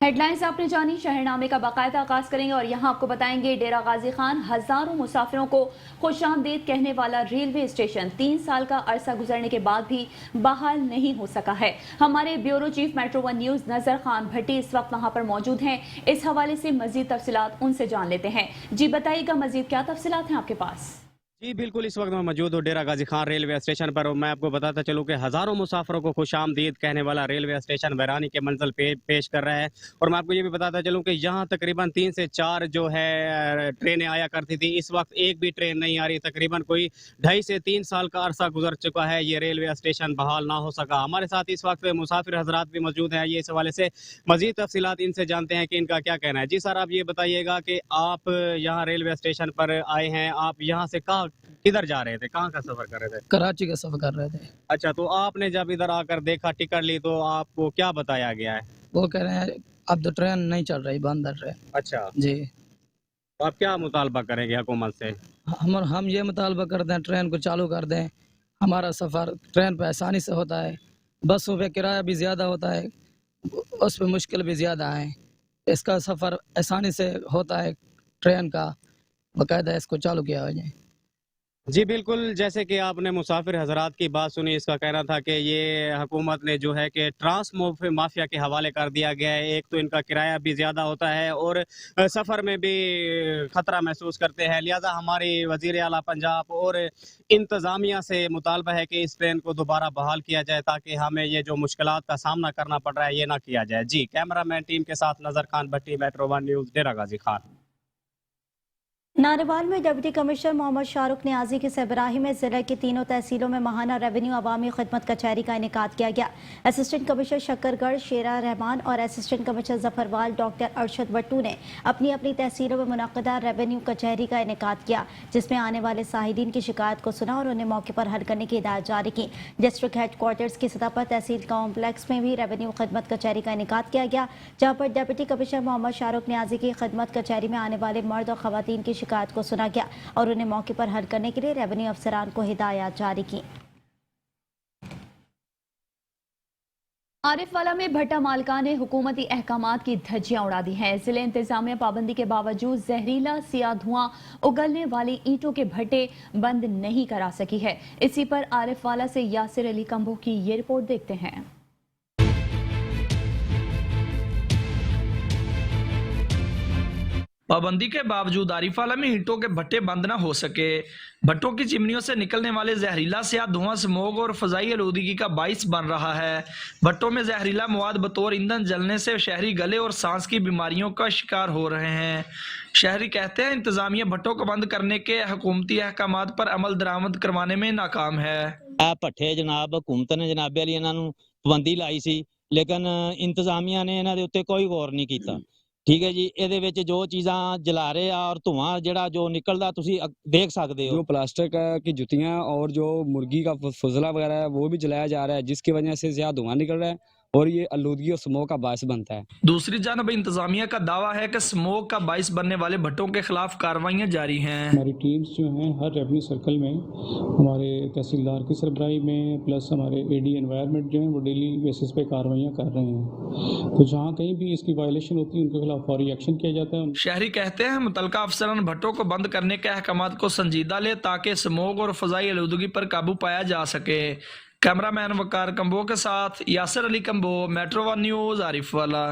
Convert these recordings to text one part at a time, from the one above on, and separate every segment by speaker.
Speaker 1: Headlines आपने जानी, शहरनामे का बाकायदा आगाज करेंगे और यहाँ आपको बताएंगे डेरा गाजी खान हजारों मुसाफिरों को खुशामदीद कहने वाला रेलवे स्टेशन 3 साल का अरसा गुजरने के बाद भी बहाल नहीं हो सका है। हमारे bureau chief metro one news नजर खान भट्टी इस वक्त वहां पर मौजूद हैं। इस हवाले से मजीद तफसीलात उनसे जान लेते हैं। जी बताइएगा, मजीद क्या तफसीलात हैं आपके पास?
Speaker 2: जी बिल्कुल, इस वक्त मैं मौजूद हूँ डेरा गाजी खान रेलवे स्टेशन पर और मैं आपको बताता चलूँ कि हज़ारों मुसाफरों को खुशामदीद कहने वाला रेलवे स्टेशन बैरानी के मंजिल पेश कर रहा है। और मैं आपको ये भी बताता चलूँ कि यहाँ तकरीबन 3 से 4 जो है ट्रेनें आया करती थी। इस वक्त एक भी ट्रेन नहीं आ रही। तकरीबन कोई 2.5 से 3 साल का अरसा गुजर चुका है, ये रेलवे स्टेशन बहाल ना हो सका। हमारे साथ इस वक्त मुसाफिर हजरात भी मौजूद हैं। ये इस हवाले से मजीद तफसीलात इनसे जानते हैं कि इनका क्या कहना है। जी सर, आप ये बताइएगा कि आप यहाँ रेलवे स्टेशन पर आए हैं, आप यहाँ से किधर जा रहे थे, कहाँ का सफर कर रहे थे?
Speaker 3: कराची का सफर कर रहे थे।
Speaker 2: अच्छा, तो आपने जब इधर आकर देखा, टिकट ली, तो आपको क्या बताया गया है?
Speaker 3: वो कह रहे हैं अब तो ट्रेन नहीं चल रही, बंद है ट्रेन।
Speaker 2: अच्छा
Speaker 3: जी,
Speaker 2: तो आप क्या मुतालबा करेंगे हुकूमत से?
Speaker 3: हम ये मुतालबा करते हैं ट्रेन को चालू कर दें। हमारा सफ़र ट्रेन पे आसानी से होता है, बसों पे किराया भी ज़्यादा होता है, उस पर मुश्किल भी ज़्यादा है। इसका सफ़र आसानी से होता है ट्रेन का, बाकायदा इसको चालू किया हो जाए।
Speaker 2: जी बिल्कुल, जैसे कि आपने मुसाफिर हजरात की बात सुनी, इसका कहना था कि ये हुकूमत ने जो है कि माफिया के हवाले कर दिया गया है। एक तो इनका किराया भी ज़्यादा होता है और सफ़र में भी ख़तरा महसूस करते हैं। लिहाजा हमारी वज़ीर आला पंजाब और इंतज़ामिया से मुतालबा है कि इस ट्रेन को दोबारा बहाल किया जाए ताकि हमें ये जो मुश्किलात का सामना करना पड़ रहा है ये ना किया जाए। जी, कैमरामैन टीम के साथ नज़र खान भट्टी, मेट्रो वन न्यूज़, डेरा गाजी खान।
Speaker 4: नारेवाल में डिप्टी कमिश्नर मोहम्मद शाहरुख नियाजी की सरबराही में जिले की तीनों तहसीलों में माहाना रेवेन्यू अवामी खिदमत कचहरी का इनेकाद किया गया। असिस्टेंट कमिश्नर शक्करगढ़ शेरा रहमान और assistant commissioner Zafarwal doctor Arshad Battu ने अपनी अपनी तहसीलों में मुनक़दा रेवेन्यू कचहरी का इनेकाद किया, जिसमें आने वाले साहिदीन की शिकायत को सुना और उन्हें मौके पर हल करने की हिदायत जारी की। डिस्ट्रिक्ट हेडक्वार्टर्स की सतह पर तहसील कॉम्प्लेक्स में भी रेवेन्यू खिदमत कचहरी का इनेकाद किया गया, जहाँ पर डिप्टी कमिश्नर मोहम्मद शाहरुख नियाजी की खिदमत कचहरी में आने वाले मर्द और खवातीन की शिकायत को सुना गया और उन्हें मौके पर हल करने के लिए रेवेन्यू अफसरान को हिदायत जारी की।
Speaker 1: आरिफवाला में भट्टा मालिकान ने हुकूमती अहकामात की धज्जियां उड़ा दी हैं। जिले इंतजामिया पाबंदी के बावजूद जहरीला सिया धुआं उगलने वाली ईंटों के भट्टे बंद नहीं करा सकी है। इसी पर आरिफवाला से यासिर अली कंबो की ये रिपोर्ट देखते हैं।
Speaker 5: पाबंदी के बावजूद आरिफवाला में ईंटों के भट्टे बंद न हो सके। भट्टों की चिमनियों से निकलने वाले जहरीला स्याह धुआं स्मोग और फजाई आलूदगी का बाइस बन रहा है। भट्टों में जहरीला मवाद बतौर ईंधन जलने से शहरी गले और सांस की बीमारियों का शिकार हो रहे हैं। शहरी कहते हैं इंतजामिया भट्टों को बंद करने के हुकूमती अहकामात पर अमल दरामद करवाने में नाकाम है।
Speaker 6: भट्ठे जनाब हुकूमत ने जनाबे वाली इन्हां नूं पाबंदी लाई सी, लेकिन इंतजामिया ने इन्हां दे उत्ते कोई गौर नहीं कीता। ठीक है जी, ਇਹਦੇ ਵਿੱਚ जो चीज़ां जला रहे आ और धुआं ਜਿਹੜਾ जो निकलदा तुसी देख सकते हो।
Speaker 7: जो प्लास्टिक की जुतियां और जो मुर्गी का फुजला वगैरह है वो भी जलाया जा रहा है, जिसकी वजह से ज्यादा धुआं निकल रहा है और ये आलूदगी और स्मोक का बायस बनता है।
Speaker 5: दूसरी जानब इंतजामिया का दावा है कि स्मोक का बायस बनने वाले भट्टों के खिलाफ कार्रवाइयां जारी हैं।
Speaker 8: हमारी टीम्स जो हैं हर रेवेन्यू सर्कल में हमारे तहसीलदार की सरबराही में प्लस हमारे एडी एनवायरनमेंट जो है वो डेली बेसिस पे कार्रवाइयां कर रहे हैं। तो जहाँ कहीं भी इसकी वायलेशन होती है उनके खिलाफ फौरी एक्शन किया जाता है।
Speaker 5: शहरी कहते हैं मुतलका अफसरान भट्टों को बंद करने के अहकामात को संजीदा ले ताकि स्मोक और फजाई आलूदगी पर काबू पाया जा सके। कैमरामैन वकार कंबो के साथ Yasir Ali Kamboh, metro one news, Arifwala.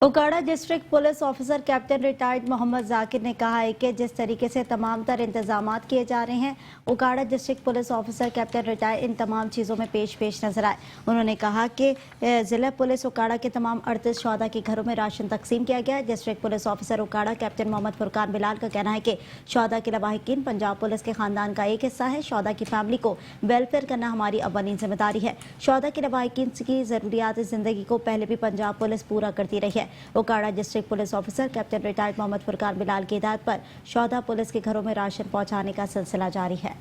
Speaker 4: Okara district police officer captain retired Mohammad Zakir ने कहा है कि जिस तरीके से तमाम तर इंतजामात किए जा रहे हैं, उकाड़ा district police officer captain retired in तमाम चीज़ों में पेश नजर आए। उन्होंने कहा कि ज़िला पुलिस उकाड़ा के तमाम 38 शहदा के घरों में राशन तकसीम किया गया है। District police officer Okara captain Mohammad Furqan Bilal का कहना है कि शहदा के लवाहिकीन पंजाब पुलिस के खानदान का एक हिस्सा है। शहदा की फैमिली को वेलफेयर करना हमारी अव्वलीन जिम्मेदारी है। शहदा के लवाहिकीन की ज़रूरियात ज़िंदगी को पहले भी पंजाब पुलिस पूरा करती रही है। Okara district police officer captain retired Mohammad Furqan Bilal की हिदायत पर शहदा पुलिस के घरों में राशन पहुंचाने का सिलसिला जारी है।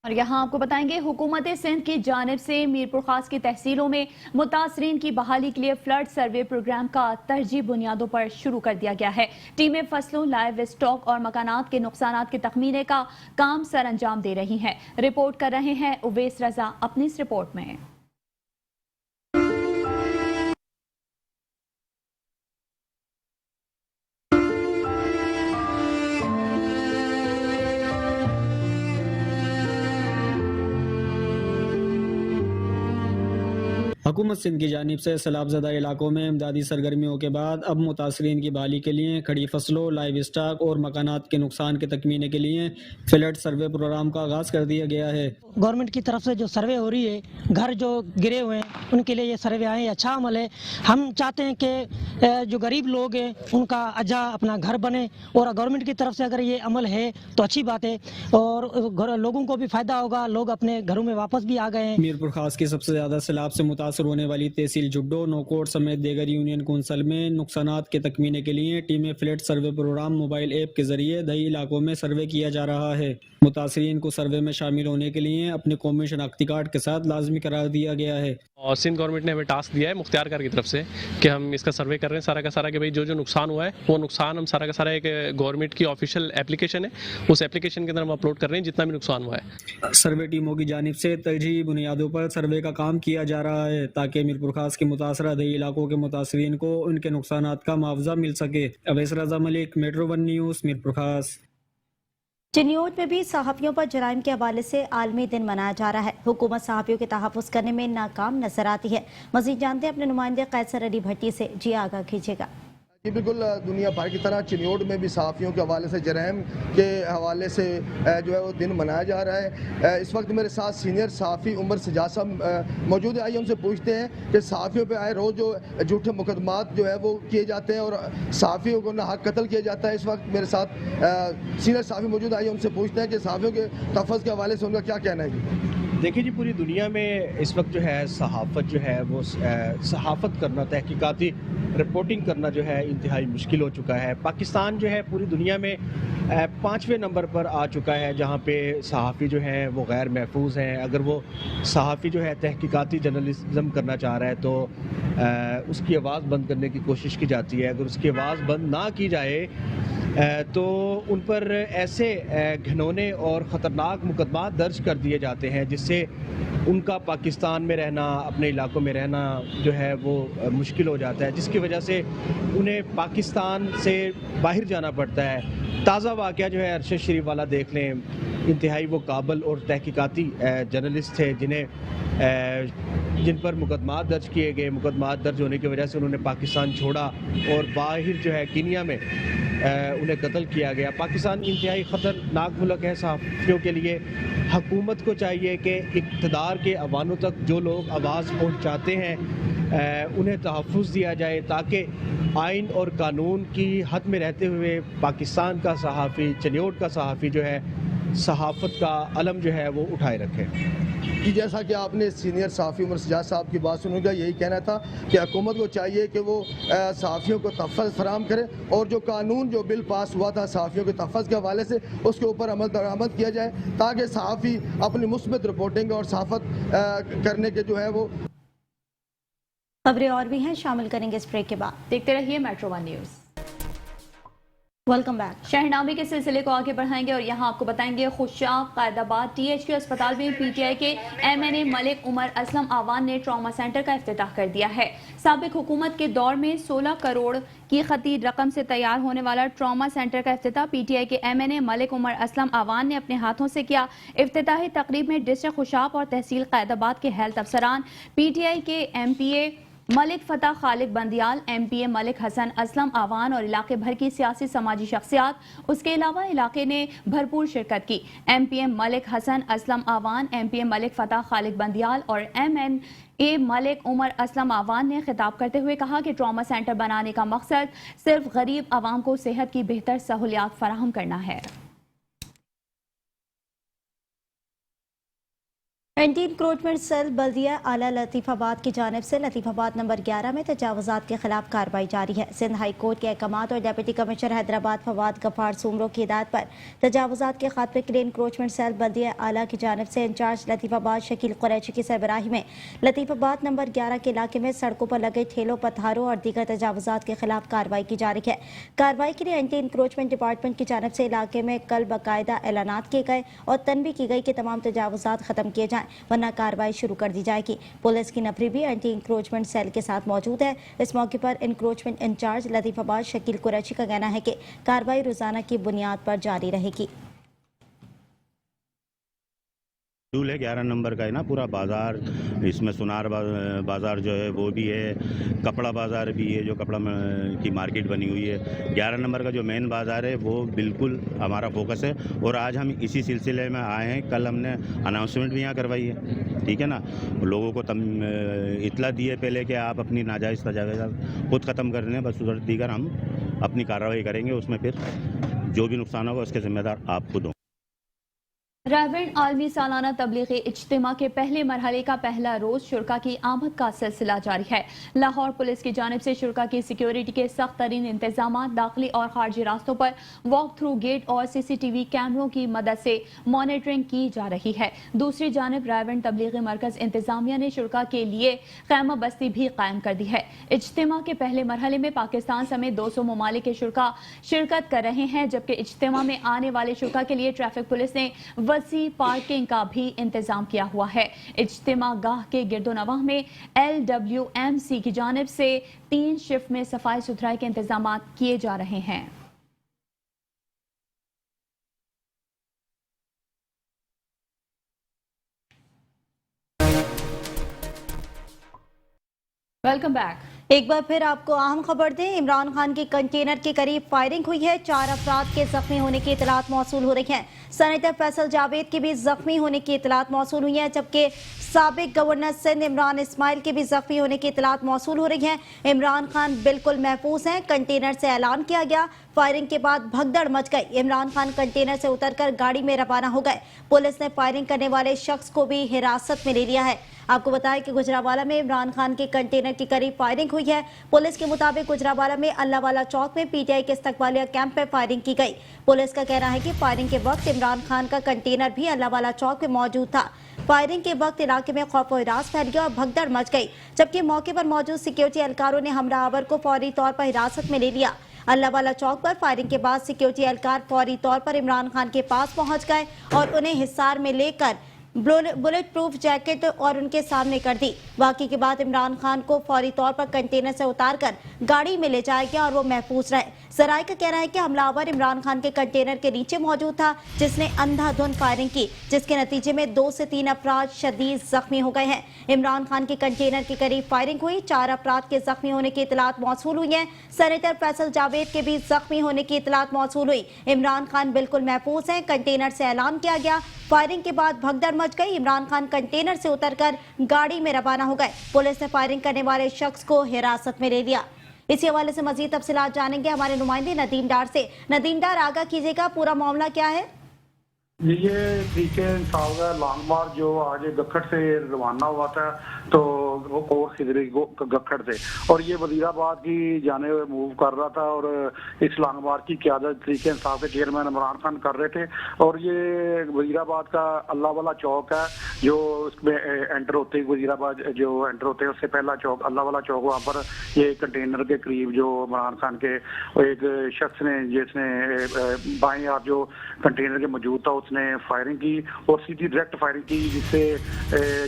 Speaker 1: और यहाँ आपको बताएंगे, हुकूमत सिंध की जानिब से मीरपुर खास की तहसीलों में मुतासरीन की बहाली के लिए फ्लड सर्वे प्रोग्राम का तरजीह बुनियादों पर शुरू कर दिया गया है। टीमें फसलों, लाइव स्टॉक और मकानात के नुकसानात के तखमीने का काम सर अंजाम दे रही हैं। रिपोर्ट कर रहे हैं उवैस रजा अपनी इस रिपोर्ट में।
Speaker 9: हुकूमत सिंध की जानिब से सैलाबज़दा इलाकों में इमदादी सरगर्मियों के बाद अब मुतासरीन की बहाली के लिए खड़ी फसलों, लाइव स्टॉक और मकानात के नुकसान के तकमीने के लिए फ्लड सर्वे प्रोग्राम का आगाज़ कर दिया गया है।
Speaker 10: गवर्नमेंट की तरफ से जो सर्वे हो रही है, घर जो गिरे हुए हैं उनके लिए ये सर्वे आए, अच्छा अमल है। हम चाहते हैं कि जो गरीब लोग हैं उनका अजा अपना घर बने, और गवर्नमेंट की तरफ से अगर ये अमल है तो अच्छी बात है, और लोगों को भी फ़ायदा होगा, लोग अपने घरों में वापस भी आ गए हैं।
Speaker 9: मीरपुर खास की सबसे ज़्यादा सैलाब से मुतासर होने वाली तहसील जुड्डो, नौकोट समेत दीगर यूनियन कौंसल में नुकसानात के तकमीने के लिए टीमें फ्लड सर्वे प्रोग्राम मोबाइल ऐप के जरिए दही इलाकों में सर्वे किया जा रहा है। मुतासरीन को सर्वे में शामिल होने के लिए अपने कौमी शनाख्ती कार्ड के साथ लाजमी करार दिया गया है।
Speaker 11: और सिंध गवर्नमेंट ने हमें टास्क दिया है मुख्तियार कार की तरफ से कि हम इसका सर्वे कर रहे हैं सारा का सारा, कि भाई जो नुकसान हुआ है वो नुकसान हम सारा का सारा एक गवर्नमेंट की ऑफिशियल एप्लीकेशन है, उस एप्लीकेशन के अंदर हम अपलोड कर रहे हैं जितना भी नुकसान हुआ है।
Speaker 9: सर्वे टीमों की जानिब से तरजीही बुनियादों पर सर्वे का काम किया जा रहा है ताकि मीरपुर खास के मुतासरा दही इलाकों के मुतासरीन को उनके नुकसानात का मुआवजा मिल सके। अवैस रज़ा मलिक, मेट्रो 1 न्यूज़, मीरपुर खास।
Speaker 4: चिन्योट में भी सहाफ़ियों पर जराइम के हवाले से आलमी दिन मनाया जा रहा है। हुकूमत सहाफ़ियों के तहफ़्फ़ुज़ करने में नाकाम नजर आती है। मज़ीद जानते हैं अपने नुमाइंदे कैसर अली भट्टी से। जी आगाह कीजिएगा।
Speaker 12: जी बिल्कुल, दुनिया भर की तरह चिन्योट में भी सहाफ़ियों के हवाले से जराइम के हवाले से जो है वो दिन मनाया जा रहा है। इस वक्त मेरे साथ सीनियर सहाफ़ी उमर सजाद साहब मौजूद है। आइए उनसे पूछते हैं कि सहाफ़ियों पे आए रोज़ जो झूठे मुकदमात जो है वो किए जाते हैं और सहाफ़ियों को नाहक कत्ल किया जाता है। इस वक्त मेरे साथ सीनियर सहाफ़ी मौजूद, आइए उनसे पूछते हैं कि सहाफ़ियों के तहफ़्फ़ुज़ के हवाले से उनका क्या कहना है। जी
Speaker 13: देखिए जी, पूरी दुनिया में इस वक्त जो है सहाफ़त जो है वो सहाफ़त करना, तहकीकाती रिपोर्टिंग करना जो है इंतहाई मुश्किल हो चुका है। पाकिस्तान जो है पूरी दुनिया में 5वें नंबर पर आ चुका है जहाँ पे सहाफ़ी जो हैं वो गैर महफूज हैं। अगर वो सहाफ़ी जो है तहकीकाती जर्नलिज़म करना चाह रहा है तो उसकी आवाज़ बंद करने की कोशिश की जाती है। अगर उसकी आवाज़ बंद ना की जाए तो उन पर ऐसे घिनौने और ख़तरनाक मुकदमात दर्ज कर दिए जाते हैं जिससे उनका पाकिस्तान में रहना, अपने इलाकों में रहना जो है वो मुश्किल हो जाता है, जिसकी वजह से उन्हें पाकिस्तान से बाहर जाना पड़ता है। ताज़ा वाक़या जो है अरशद शरीफ वाला देख लें, इंतहाई वो काबिल और तहकीकाती जर्नलिस्ट थे जिन पर मुकदमात दर्ज किए गए। मुकदमात दर्ज होने की वजह से उन्होंने पाकिस्तान छोड़ा और बाहर जो है कीनिया में उन्हें कत्ल किया गया। पाकिस्तान इंतहाई ख़तरनाक मुल्क है सहाफ़ियों के लिए। हुकूमत को चाहिए कि इक़्तिदार के अवानों तक जो लोग आवाज़ पहुँचाते हैं उन्हें तहफ़्फ़ुज़ दिया जाए ताकि आइन और कानून की हद में रहते हुए पाकिस्तान का सहाफ़ी, चिन्योट का सहाफ़ी जो है सहाफ़त का अलम जो है वो उठाए रखे।
Speaker 12: कि जैसा कि आपने सीनियर सहाफ़ी उमर सजाद साहब की बात सुनी, का यही कहना था कि हुकूमत को चाहिए कि वो सहाफ़ियों को तहफ़्फ़ुज़ फराहम करे और जो कानून जो बिल पास हुआ था सहाफ़ियों के तहफ़्फ़ुज़ के हवाले से उसके ऊपर अमल दरामद किया जाए ताकि सहाफ़ी अपनी मुस्बत रिपोर्टिंग और सहाफ़त करने के जो है वो।
Speaker 4: खबरें और भी हैं, शामिल करेंगे इस ब्रेक के बाद।
Speaker 1: देखते रहिए मेट्रो 1 न्यूज़।
Speaker 4: Welcome back.
Speaker 1: शहरनामे के सिलसिले को आगे बढ़ाएंगे और यहाँ आपको बताएंगे खुशाब कायदाबाद THQ अस्पताल में PTI के MNA मलिक उमर असलम आवान ने ट्रॉमा सेंटर का इफ्तिताह कर दिया है। साबिक हुकूमत के दौर में 16 करोड़ की खती रकम से तैयार होने वाला ट्रॉमा सेंटर का इफ्तिताह PTI के MNA मलिक उमर असलम आवान ने अपने हाथों से किया। इफ्तिताही तकरीब में डिस्ट्रिक्ट खुशाब और तहसील कायदाबाद के हेल्थ अफसरान, PTI के MPA मलिक फतह खालिद बंदियाल, MPA मलिक हसन असलम आवान और इलाके भर की सियासी समाजी शख्सियात, उसके अलावा इलाके ने भरपूर शिरकत की। MPA मलिक हसन असलम आवान, MPA मलिक फतह खालिद बंदियाल और MNA मलिक उमर असलम आवान ने खिताब करते हुए कहा कि ट्रॉमा सेंटर बनाने का मकसद सिर्फ गरीब आवाम को सेहत की बेहतर सहूलियात फराहम करना है।
Speaker 4: एंटी इंक्रोचमेंट सेल बल्दिया आला लतीफ़ाबाद की जानिब से लतीफ़ाबाद नंबर 11 में तजावुज़ात के खिलाफ कार्रवाई जारी है। सिंध हाई कोर्ट के अहकामात और डिप्टी कमिश्नर हैदराबाद फवाद गफ़ार सुमरो की हिदायत पर तजावुज़ात के खात्मे के लिए इंक्रोचमेंट सेल बल्दिया आला की जानिब से इंचार्ज लतीफ़ाबाद शकील कुरैशी की सरबराही में लतीफ़ाबाद नंबर 11 के इलाके में सड़कों पर लगे ठेलों, पत्थरों और दीगर तजावुज़ात के खिलाफ कार्रवाई की जा रही है। कार्रवाई के लिए एंटी इंक्रोचमेंट डिपार्टमेंट की जानिब से इलाके में कल बाकायदा ऐलानात किए गए और तनबीह की गई कि तमाम तजावुज़ात खत्म किए जाएं वरना कार्रवाई शुरू कर दी जाएगी। पुलिस की नफरी भी एंटी इंक्रोचमेंट सेल के साथ मौजूद है। इस मौके पर इंक्रोचमेंट इंचार्ज लतीफ़ाबाद शकील कुरैशी का कहना है कि कार्रवाई रोजाना की बुनियाद पर जारी रहेगी।
Speaker 14: है 11 नंबर का है ना पूरा बाज़ार, इसमें सुनार बाज़ार जो है वो भी है, कपड़ा बाज़ार भी है जो कपड़ा की मार्केट बनी हुई है। 11 नंबर का जो मेन बाज़ार है वो बिल्कुल हमारा फोकस है और आज हम इसी सिलसिले में आए हैं। कल हमने अनाउंसमेंट भी यहाँ करवाई है, ठीक है ना, लोगों को इतला दी है पहले कि आप अपनी नाजायज़ तजावज़ खुद ख़त्म कर दें, बस उधर दीगर हम अपनी कार्रवाई करेंगे, उसमें फिर जो भी नुकसान होगा उसके ज़िम्मेदार आप खुद हो।
Speaker 1: रायवेंड आलमी सालाना तबलीगी इज्तिमा के पहले मरहले का पहला रोज शुरा की आमद का सिलसिला जारी है। लाहौर पुलिस की जानिब से शुरा की सिक्योरिटी के सख्त तरीन इंतजाम, दाखिली और खारजी रास्तों पर वॉक थ्रू गेट और CCTV कैमरों की मदद से मॉनिटरिंग की जा रही है। दूसरी जानिब रायवेंड तबलीगी मरकज इंतजामिया ने शुरा के लिए खैमा बस्ती भी कायम कर दी है। इज्तिमा के पहले मरहले में पाकिस्तान समेत 200 ममालिक के शुरा शिरकत कर रहे हैं, जबकि इज्तिमा में आने वाले शुरा के लिए ट्रैफिक पुलिस ने वसी पार्किंग का भी इंतजाम किया हुआ है। इज्तिमा गाह के गिरदोनवाह में LWMC की जानिब से 3 शिफ्ट में सफाई सुथराई के इंतजाम किए जा रहे हैं। Welcome back.
Speaker 4: एक बार फिर आपको अहम खबर दें, इमरान खान के कंटेनर के करीब फायरिंग हुई है। 4 अफराद के जख्मी होने की इतलात मौसूल हो रही हैं। सेनेटर फैसल जावेद के भी जख्मी होने की इतलात मौसूल हुई है, जबकि साबिक गवर्नर सिंध इमरान इस्माइल के भी जख्मी होने की इतलात मौसूल हो रही हैं। इमरान खान बिल्कुल महफूज हैं। कंटेनर से ऐलान किया गया, फायरिंग के बाद भगदड़ मच गई। इमरान खान कंटेनर से उतरकर गाड़ी में रवाना हो गए। पुलिस ने फायरिंग करने वाले शख्स को भी हिरासत में ले लिया है। आपको बताएं कि गुजरावाला में इमरान खान के कंटेनर के करीब फायरिंग हुई है। पुलिस के मुताबिक गुजरावाला में अल्लाहवाला चौक में PTI के इस्तकबालिया कैंप में फायरिंग की गई। पुलिस का कहना है कि फायरिंग के वक्त इमरान खान का कंटेनर भी अल्लाहवाला चौक में मौजूद था। फायरिंग के वक्त इलाके में खौफ और हिरास फैल गया और भगदड़ मच गई, जबकि मौके पर मौजूद सिक्योरिटी एहलकारों ने हमलावर को फौरी तौर पर हिरासत में ले लिया। अल्लाहवाला चौक पर फायरिंग के बाद सिक्योरिटी एहलकार फौरी तौर पर इमरान खान के पास पहुंच गए और उन्हें हिसार में लेकर बुलेट प्रूफ जैकेट और उनके सामने कर दी। वाकई के बाद इमरान खान को फौरी तौर पर कंटेनर से उतारकर गाड़ी में ले जाया गया और वो महफूज रहे। जराये का कहना है कि हमलावर इमरान खान के कंटेनर के नीचे मौजूद था, जिसने अंधाधुंध फायरिंग की, जिसके नतीजे में 2 से 3 अफराद शदीद जख्मी हो गए हैं। इमरान खान के कंटेनर के करीब फायरिंग हुई, 4 अफराद के जख्मी होने की इतलात मौसूल हुई है। सेनेटर फैसल जावेद के भी जख्मी होने की इतलात मौसूल हुई। इमरान खान बिल्कुल महफूज हैं। कंटेनर से ऐलान किया गया, फायरिंग के बाद भगदड़ मच गई। इमरान खान कंटेनर से उतरकर गाड़ी में रवाना हो गए। पुलिस ने फायरिंग करने वाले शख्स को हिरासत में ले लिया। इसी हवाले से मजीद तफसीलात जानेंगे हमारे नुमाइंदे नदीम डार से। नदीम डार, आगाह कीजिएगा, पूरा मामला क्या है?
Speaker 15: ये तरीके इंसाफ का लॉन्ग मार्च जो आज गखड़ से रवाना हुआ था, तो वो कोर्स खिदरी गखड़ से, और ये वजीराबाद की जाने मूव कर रहा था, और इस लॉन्ग मार्च की क़यादत तरीके इंसाफ के चेयरमैन इमरान खान कर रहे थे। और ये वजीराबाद का अल्लाह वाला चौक है, जो उसमें एंटर होते ही वजीराबाद जो एंटर होते हैं उससे पहला चौक अल्लाह वाला चौक, वहाँ पर ये कंटेनर के करीब जो इमरान खान के एक शख्स ने, जिसने बाएं हाथ जो कंटेनर के मौजूद था, उसने फायरिंग की और सीधी डायरेक्ट फायरिंग की, जिससे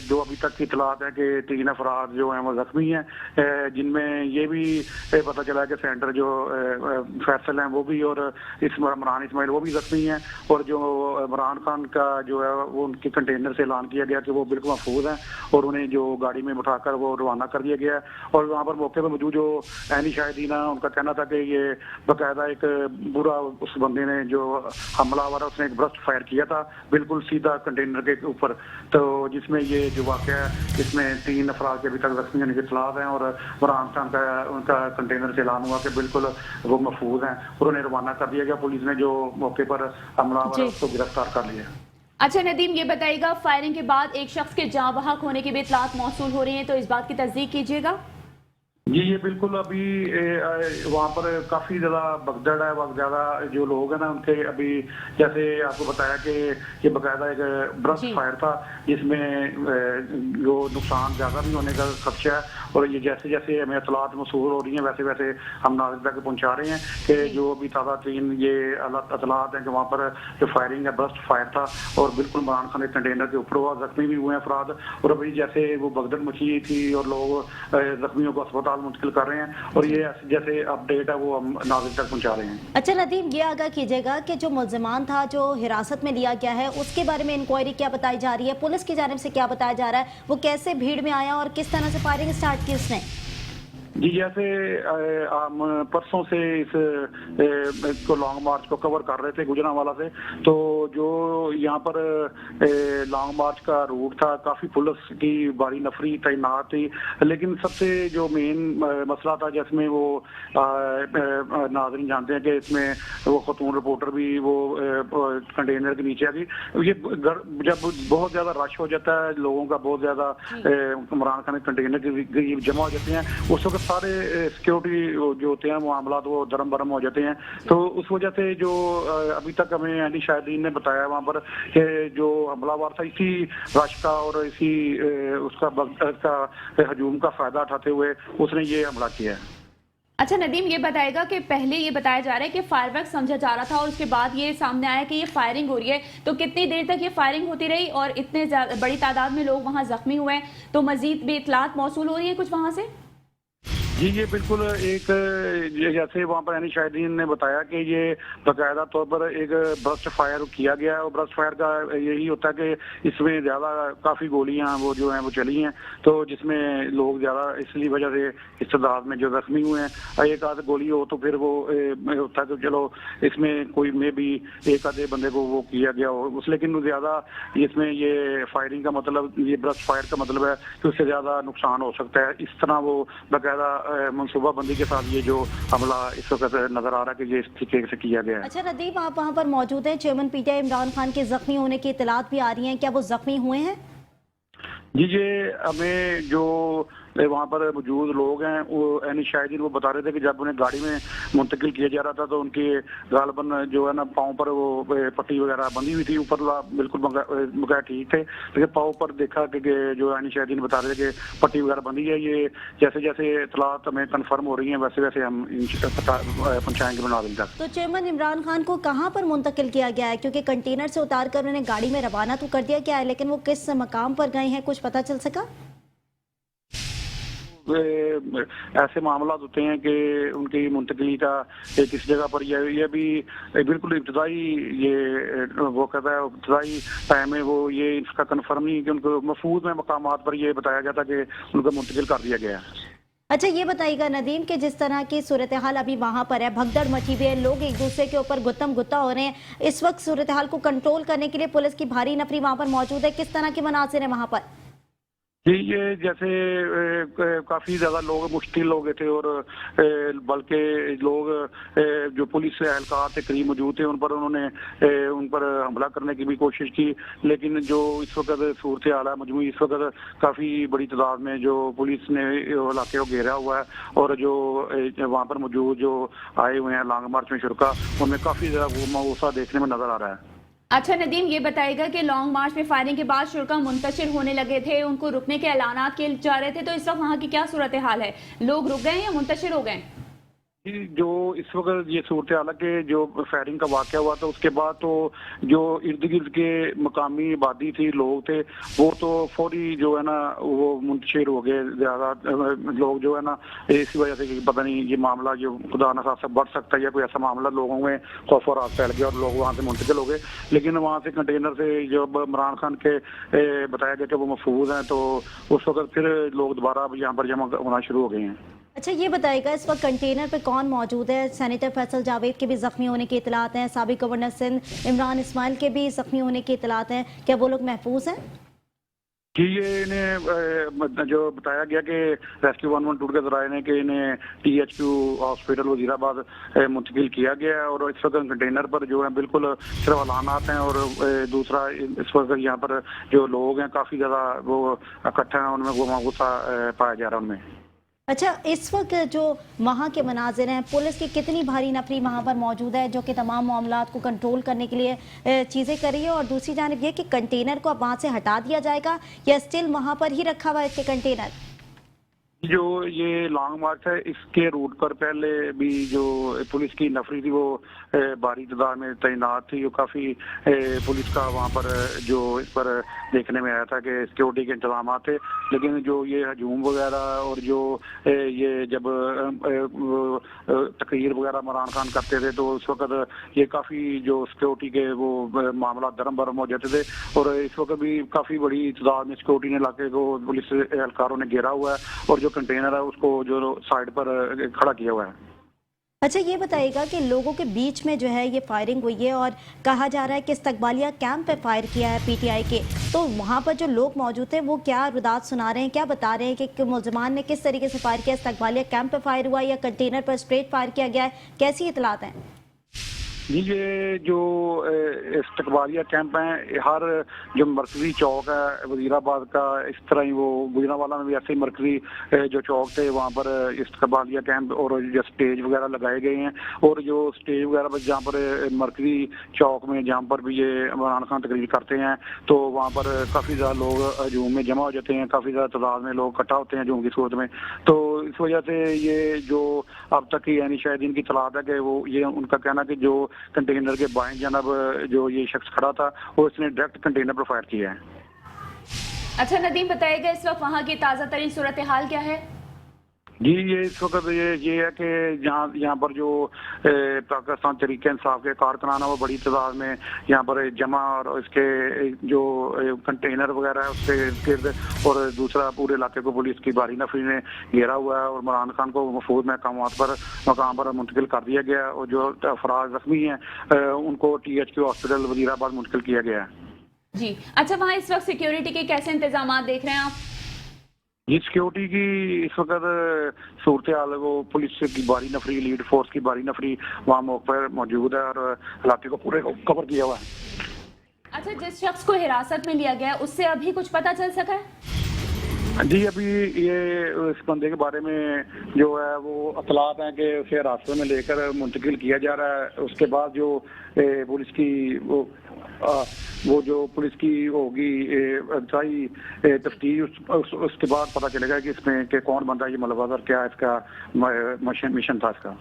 Speaker 15: जो अभी तक की इतलात है कि 3 अफराद जो हैं वो जख्मी हैं, जिनमें ये भी पता चला है कि सेंटर जो फैसल हैं वो भी, और इमरान इस्माइल वो भी जख्मी हैं। और जो इमरान खान का जो है वो उनके कंटेनर से ऐलान किया गया कि वो बिल्कुल महफूज हैं, और उन्हें जो गाड़ी में उठाकर वो रवाना कर दिया गया है। और वहाँ पर मौके पर मौजूद जो ऐनी शाहिदीना, उनका कहना था कि ये बाकायदा एक बुरा उस बंदे ने जो हमलावर है उसने एक ब्रस्ट फायर किया था बिल्कुल सीधा कंटेनर के ऊपर, तो जिसमें ये जो वाक़या है इसमें 3 अफराद के अभी तक जख्मी होने की इतलात हैं। और इमरान खान का उनका कंटेनर से ऐलान हुआ कि बिल्कुल वो महफूज हैं और उन्हें रवाना कर दिया गया। पुलिस ने जो मौके पर हमलावर है उसको गिरफ्तार कर लिया।
Speaker 1: अच्छा नदीम, ये बताइएगा, फायरिंग के बाद एक शख्स के जाँ बहक होने की भी इतलात मौसूल हो रही है, तो इस बात की तस्दीक कीजिएगा।
Speaker 15: जी, ये बिल्कुल अभी वहाँ पर काफ़ी ज़्यादा भगदड़ है, बहुत ज़्यादा जो लोग हैं ना उनके, अभी जैसे आपको बताया कि ये बाकायदा एक ब्रस्ट फायर था, जिसमें जो नुकसान ज़्यादा भी होने का खदशा है। और ये जैसे जैसे हमें इतलात मसूल हो रही हैं, वैसे वैसे हम नाज़िर तक पहुँचा रहे हैं कि जो अभी ताज़ा तरीन ये इतलात हैं कि वहाँ पर जो फायरिंग है ब्रस्ट फायर था, और बिल्कुल इमरान खान के कंटेनर के ऊपर हुआ, जख्मी भी हुए हैं अफराद। और अभी जैसे वो भगदड़ मची थी और लोग जख्मियों को अस्पताल अस्पताल मुंतकिल कर रहे हैं और ये जैसे अपडेट है वो हम नाज़रीन तक पहुंचा रहे हैं।
Speaker 4: अच्छा नदीम, ये आगाह कीजिएगा कि जो मुल्ज़िमान था जो हिरासत में लिया गया है उसके बारे में इंक्वायरी क्या बताई जा रही है, पुलिस की जानिब से क्या बताया जा रहा है, वो कैसे भीड़ में आया और किस तरह से फायरिंग स्टार्ट की उसने?
Speaker 15: जी, जैसे हम परसों से इस को लॉन्ग मार्च को कवर कर रहे थे गुजरांवाला से, तो जो यहाँ पर लॉन्ग मार्च का रूट था काफ़ी पुलिस की भारी नफरी तैनात थी, लेकिन सबसे जो मेन मसला था जिसमें वो नाज़रीन जानते हैं कि इसमें वो खतून रिपोर्टर भी वो कंटेनर के नीचे आ गई। ये जब बहुत ज़्यादा रश हो जाता है, लोगों का बहुत ज़्यादा इमरान खान कंटेनर के करीब जमा हो जाते हैं, उस वक्त सारे सिक्योरिटी जो होते हैं मामला वो दरम बरम हो जाते हैं। तो उस वजह से जो अभी तक हमें अली शाहिदीन ने बताया वहाँ पर कि जो हमलावर था इसी रश का और इसी उसका हजूम का फायदा उठाते हुए उसने ये हमला किया है।
Speaker 1: अच्छा नदीम, ये बताएगा कि पहले ये बताया जा रहा है कि फायरवर्क समझा जा रहा था और उसके बाद ये सामने आया कि ये फायरिंग हो रही है, तो कितनी देर तक ये फायरिंग होती रही और इतने बड़ी तादाद में लोग वहाँ जख्मी हुए हैं, तो मजीद भी इतलात मौसूल हो रही है कुछ वहाँ से?
Speaker 15: जी, ये बिल्कुल एक जैसे वहाँ पर अली शाहिदीन ने बताया कि ये बाकायदा तौर पर एक ब्रस्ट फायर किया गया है और ब्रस्ट फायर का यही होता है कि इसमें ज़्यादा काफ़ी गोलियाँ वो जो हैं वो चली हैं, तो जिसमें लोग ज़्यादा इसलिए वजह से इस तादाद में जो जख्मी हुए हैं। एक आध गोली हो तो फिर वो होता है कि चलो इसमें कोई में भी एक आधे बंदे को वो किया गया हो उस, लेकिन ज़्यादा इसमें ये फायरिंग का मतलब, ये ब्रस्ट फायर का मतलब है कि उससे ज़्यादा नुकसान हो सकता है। इस तरह वो बाकायदा मनसूबाबंदी के साथ ये जो हमला इस वक्त नजर आ रहा है कि ये इस तरीके से किया गया है।
Speaker 4: अच्छा नदीम, आप वहाँ पर मौजूद हैं, चेयरमैन पीटीआई इमरान खान के जख्मी होने की इतलात भी आ रही हैं, क्या वो जख्मी हुए हैं?
Speaker 15: जी, ये हमें जो वहाँ पर मौजूद लोग हैं वो अली शाहिदीन वो बता रहे थे कि जब उन्हें गाड़ी में मुंतकिल किया जा रहा था तो उनके गालबन जो है ना पाँव पर वो पट्टी वगैरह बंधी हुई थी, ऊपर बिल्कुल बगैर ठीक थे, लेकिन पाँव पर देखा कि जो अली शाहिदीन बता रहे थे कि पट्टी वगैरह बंधी है। ये जैसे जैसे इतलात हमें कन्फर्म हो रही हैं वैसे वैसे हम पहुँचाएंगे नाज़रीन तक।
Speaker 4: तो चेयरमैन इमरान खान को कहाँ पर मुंतकिल किया गया है, क्योंकि कंटेनर से उतार कर उन्हें गाड़ी में रवाना तो कर दिया गया है, लेकिन वो किस मकाम पर गए हैं कुछ पता चल सका?
Speaker 15: ऐसे मामला होते हैं कि उनकी मुंतकली का किस जगह पर ये भी बिल्कुल इब्तदाई ये वो कहता है इब्तदाई टाइम में वो ये इसका कन्फर्म नहीं कि उनको महफूज में मकामात पर ये बताया गया था कि उनको मुंतकिल कर दिया गया।
Speaker 4: अच्छा ये बताइएगा नदीम कि जिस तरह की सूरत हाल अभी वहाँ पर है, भगदड़ मची हुई है, लोग एक दूसरे के ऊपर गुत्तम गुत्ता हो रहे हैं, इस वक्त सूरत हाल को कंट्रोल करने के लिए पुलिस की भारी नफरी वहाँ पर मौजूद है, किस तरह के मनासिर है वहाँ पर?
Speaker 15: जी, ये जैसे काफ़ी ज़्यादा लोग मुश्किल हो गए थे और बल्कि लोग जो पुलिस एहलकार थे करीब मौजूद थे उन पर हमला करने की भी कोशिश की, लेकिन जो इस वक्त सूरत हाल है मजमूई इस वक्त काफ़ी बड़ी तादाद में जो पुलिस ने इलाके को घेरा हुआ है और जो वहाँ पर मौजूद जो आए हुए हैं लॉन्ग मार्च में शुरा, उनमें काफ़ी ज़्यादा गुस्सा देखने में नज़र आ रहा है।
Speaker 1: अच्छा नदीम, ये बताएगा कि लॉन्ग मार्च में फायरिंग के बाद शुरा मुंतशिर होने लगे थे, उनको रुकने के ऐलानात किए जा रहे थे, तो इस वक्त वहाँ की क्या सूरत हाल है, लोग रुक गए या मुंतशिर हो गए?
Speaker 15: जो इस वक्त ये सूरत हाल है कि जो फायरिंग का वाक़या हुआ था उसके बाद तो जो इर्द गिर्द के मकामी आबादी थी, लोग थे, वो तो फौरी जो है ना वो मुंतशिर हो गए। ज़्यादा लोग जो है ना इसी वजह से कि पता नहीं ये मामला जो खुदा न खास्ता बढ़ सकता है या कोई ऐसा मामला, लोगों में खौफ और रात फैल गया और लोग वहाँ से मुंतकिल हो गए। लेकिन वहाँ से कंटेनर से जब इमरान खान के बताया गया कि वो महफूज हैं तो उस वक्त फिर लोग दोबारा यहाँ पर जमा होना शुरू हो गए हैं।
Speaker 4: अच्छा ये बताइएगा इस वक्त कंटेनर पे कौन मौजूद है? सेनेटर फैसल जावेद के भी जख्मी होने की इतलात हैं, साबिक गवर्नर सिंध इमरान इस्माइल के भी जख्मी होने की इतलात हैं, क्या वो लोग महफूज हैं?
Speaker 15: कि ये इन्हें जो बताया गया कि रेस्क्यू 112 के जराए ने कि इन्हें THQ हॉस्पिटल वजीराबाद मुंतकिल किया गया है और इस वक्त कंटेनर पर जो है बिल्कुल सिर्फ अलानात हैं और दूसरा इस वक्त यहाँ पर जो लोग हैं काफ़ी ज़्यादा वो इकट्ठा हैं, उनमें गुस्सा पाया जा रहा है उनमें।
Speaker 4: अच्छा इस वक्त जो वहाँ के मनाजिर हैं, पुलिस की कितनी भारी नफरी वहाँ पर मौजूद है जो कि तमाम मामलात को कंट्रोल करने के लिए चीज़ें कर रही है, और दूसरी जानिब ये कि कंटेनर को अब वहाँ से हटा दिया जाएगा या स्टिल वहाँ पर ही रखा हुआ है इसके कंटेनर?
Speaker 15: जो ये लॉन्ग मार्च है इसके रूट पर पहले भी जो पुलिस की नफरी थी वो भारी तादाद में तैनात थी। जो काफी पुलिस का वहाँ पर जो इस पर देखने में आया था कि सिक्योरिटी के इंतजाम थे, लेकिन जो ये हजूम वगैरह और जो ये जब तकरीर वगैरह इमरान खान करते थे तो उस वक्त ये काफी जो सिक्योरिटी के वो मामला दरम बरम हो जाते थे और इस वक्त भी काफी बड़ी तादाद में सिक्योरिटी ने इलाके को पुलिस एहलकारों ने घेरा हुआ है और जो कंटेनर है उसको जो साइड पर खड़ा किया हुआ है।
Speaker 4: अच्छा, ये बताइएगा कि लोगों के बीच में जो है ये फायरिंग हुई है और कहा जा रहा है कि इस्तकबालिया कैंप पे फायर किया है पीटीआई के, तो वहाँ पर जो लोग मौजूद थे वो क्या रुदात सुना रहे हैं, क्या बता रहे हैं कि मुलजमान ने किस तरीके से फायर किया, इस्तकबालिया कैंप पे फायर हुआ या कंटेनर पर स्ट्रेट फायर किया गया है, कैसी इतलात हैं?
Speaker 15: जी, ये जो इस्तकबालिया कैंप है, हर जो मरकजी चौक है वजीराबाद का, इस तरह ही वो गुजरांवाला में भी ऐसे ही मरकजी जो चौक थे वहाँ पर इस्तकबालिया कैंप और जो स्टेज वगैरह लगाए गए हैं और जो स्टेज वगैरह पर जहाँ पर मरकजी चौक में जहाँ पर भी ये इमरान खान तकरीर करते हैं तो वहाँ पर काफ़ी ज़्यादा लोग हजूम में जमा हो जाते हैं, काफ़ी ज़्यादा तादाद में लोग इकट्ठा होते हैं हजूम की सूरत में। तो इस वजह से ये जो अब तक की यानी शायद इनकी तलाश है कि वो ये उनका कहना कि जो कंटेनर के बाएं जानब जो ये शख्स खड़ा था वो इसने डायरेक्ट कंटेनर पर फायर किया है।
Speaker 1: अच्छा नदीम, बताइएगा इस वक्त वहाँ की ताज़ा तरीन सूरत हाल क्या है?
Speaker 15: जी, ये इस वक्त ये है कि यहाँ पर जो पाकिस्तान तहरीक इंसाफ के कारकुनान है वो बड़ी तादाद में यहाँ पर जमा और इसके जो कंटेनर वगैरह है उसके गिर्द और दूसरा पूरे इलाके को पुलिस की भारी नफरी ने घेरा हुआ है और इमरान खान को महफूज मकाम पर मुंतकिल कर दिया गया और जो अफराद जख्मी हैं उनको THQ हॉस्पिटल वजीराबाद मुंतकिल किया गया है।
Speaker 1: जी, अच्छा, वहाँ इस वक्त सिक्योरिटी के कैसे इंतजाम देख रहे हैं आप?
Speaker 15: ये सिक्योरिटी की इस वक्त सूरत हाल वो पुलिस की भारी नफरी, लीड फोर्स की भारी नफरी वहाँ मौके पर मौजूद है और इलाके को पूरे कवर किया हुआ है।
Speaker 1: अच्छा, जिस शख्स को हिरासत में लिया गया उससे अभी कुछ पता चल सका है?
Speaker 15: जी, अभी ये इस बंदे के बारे में जो है वो इतलात हैं कि उसे हिरासत में लेकर मुंतकिल किया जा रहा है। उसके बाद जो पुलिस की वो जो पुलिस की होगी इंतहाई तफ्तीश उसके बाद पता चलेगा कि इसमें कि कौन बंदा ये मुलव्वस और क्या इसका मिशन था इसका।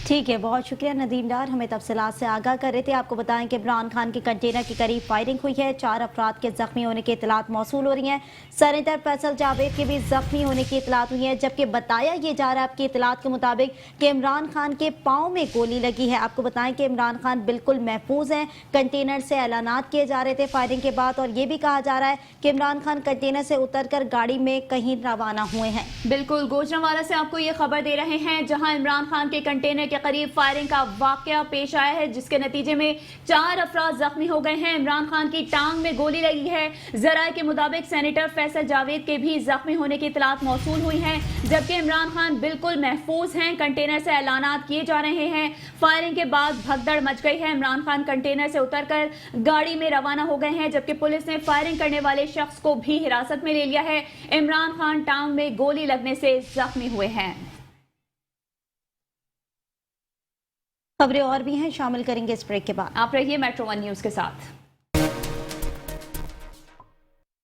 Speaker 4: ठीक है, बहुत शुक्रिया नदीम डार, हमें तफसीलात से आगाह कर रहे थे। आपको बताएं कि इमरान खान के कंटेनर के करीब फायरिंग हुई है, 4 अफराद के जख्मी होने की इतलात मौसूल हो रही हैं। सेनेटर फैसल जावेद के भी जख्मी होने की इतलात हुई है, जबकि बताया ये जा रहा है आपकी इतलात के मुताबिक कि इमरान खान के पाँव में गोली लगी है। आपको बताएं कि इमरान खान बिल्कुल महफूज हैं, कंटेनर से ऐलानात किए जा रहे थे फायरिंग के बाद और ये भी कहा जा रहा है कि इमरान खान कंटेनर से उतरकर गाड़ी में कहीं रवाना हुए हैं।
Speaker 1: बिल्कुल, गुजरांवाला से आपको ये खबर दे रहे हैं जहां इमरान खान के कंटेनर के करीब फायरिंग का वाकया पेश आया है जिसके नतीजे में 4 अफराद जख्मी हो गए हैं। इमरान खान की टांग में गोली लगी है। जराये के मुताबिक सेनेटर फैसल जावेद के भी जख्मी होने की इतलात मौसूल हुई हैं, जबकि इमरान खान बिल्कुल महफूज हैं। कंटेनर से ऐलानात किए जा रहे हैं। फायरिंग के बाद भगदड़ मच गई है। इमरान खान कंटेनर से उतरकर गाड़ी में रवाना हो गए हैं, जबकि पुलिस ने फायरिंग करने वाले शख्स को भी हिरासत में ले लिया है। इमरान खान टांग में गोली लगने से जख्मी हुए हैं।
Speaker 4: खबरें और भी हैं, शामिल करेंगे इस ब्रेक के बाद।
Speaker 1: आप रहिए मेट्रो 1 न्यूज के साथ।